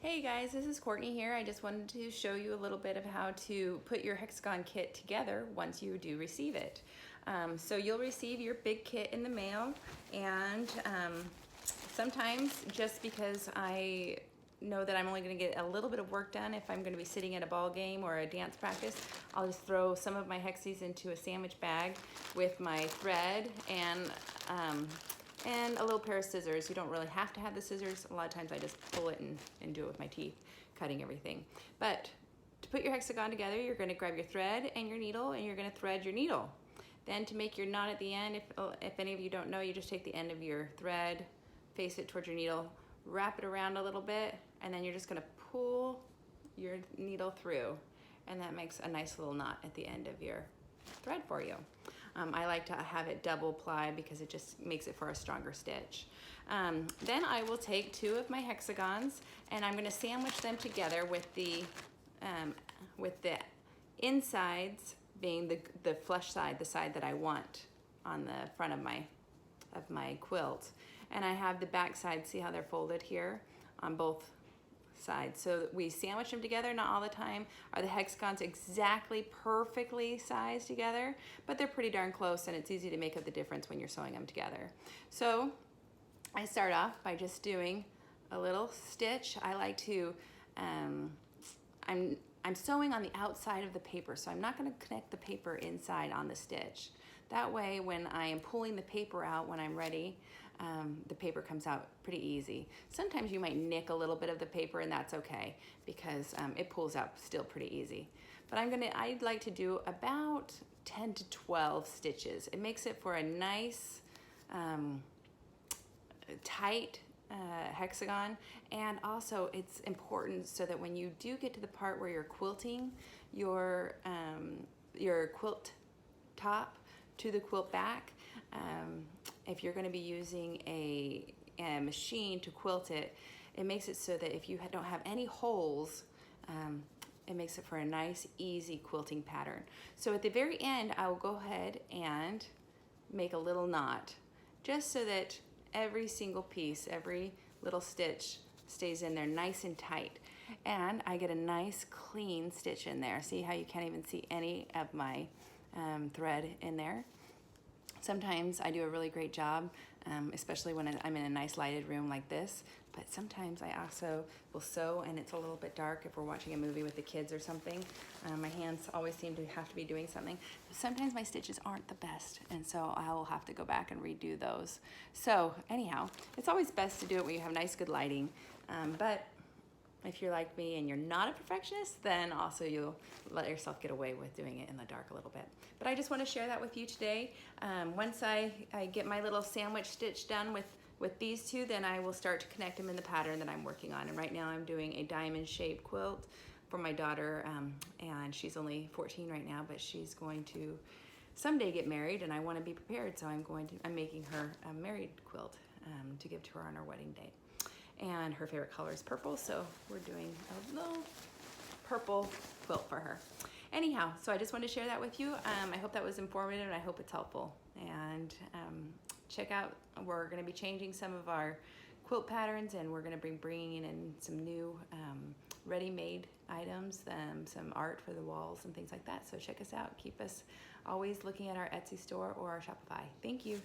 Hey guys, this is Courtney here. I just wanted to show you a little bit of how to put your hexagon kit together once you do receive it. So you'll receive your big kit in the mail, and sometimes just because I know that I'm only going to get a little bit of work done if I'm going to be sitting at a ball game or a dance practice, I'll just throw some of my Hexies into a sandwich bag with my thread and a little pair of scissors. You don't really have to have the scissors. A lot of times I just pull it and do it with my teeth, cutting everything. But to put your hexagon together, you're going to grab your thread and your needle, and you're going to thread your needle. Then to make your knot at the end, if any of you don't know, you just take the end of your thread, face it towards your needle, wrap it around a little bit, and then you're just going to pull your needle through, and that makes a nice little knot at the end of your thread for you. I like to have it double ply because it just makes it for a stronger stitch. Then I will take two of my hexagons and I'm going to sandwich them together with the insides being the flush side, the side that I want on the front of my quilt. And I have the back side, see how they're folded here on both sides. So we sandwich them together. Not all the time are the hexagons exactly perfectly sized together, but they're pretty darn close, and it's easy to make up the difference when you're sewing them together. So I start off by just doing a little stitch. I like to, I'm sewing on the outside of the paper, so I'm not going to connect the paper inside on the stitch. That way, when I am pulling the paper out when I'm ready, the paper comes out pretty easy. Sometimes you might nick a little bit of the paper, and that's okay because it pulls out still pretty easy. But I'd like to do about 10 to 12 stitches. It makes it for a nice tight hexagon, and also it's important so that when you do get to the part where you're quilting your quilt top to the quilt back, if you're going to be using a machine to quilt it, it makes it so that if you don't have any holes, it makes it for a nice, easy quilting pattern. So at the very end, I will go ahead and make a little knot, just so that every single piece, every little stitch stays in there nice and tight. And I get a nice, clean stitch in there. See how you can't even see any of my thread in there? Sometimes I do a really great job, especially when I'm in a nice lighted room like this, but sometimes I also will sew and it's a little bit dark if we're watching a movie with the kids or something. My hands always seem to have to be doing something. Sometimes my stitches aren't the best, and so I will have to go back and redo those. So anyhow, it's always best to do it when you have nice, good lighting, but if you're like me and you're not a perfectionist, then also you'll let yourself get away with doing it in the dark a little bit. But I just want to share that with you today. Once I get my little sandwich stitch done with these two, then I will start to connect them in the pattern that I'm working on. And right now I'm doing a diamond shaped quilt for my daughter, and she's only 14 right now, but she's going to someday get married, and I want to be prepared, so I'm making her a married quilt to give to her on her wedding day. And her favorite color is purple, so we're doing a little purple quilt for her. Anyhow, so I just wanted to share that with you. I hope that was informative, and I hope it's helpful. And check out, we're going to be changing some of our quilt patterns, and we're going to be bringing in some new ready-made items, some art for the walls and things like that. So check us out. Keep us always looking at our Etsy store or our Shopify. Thank you.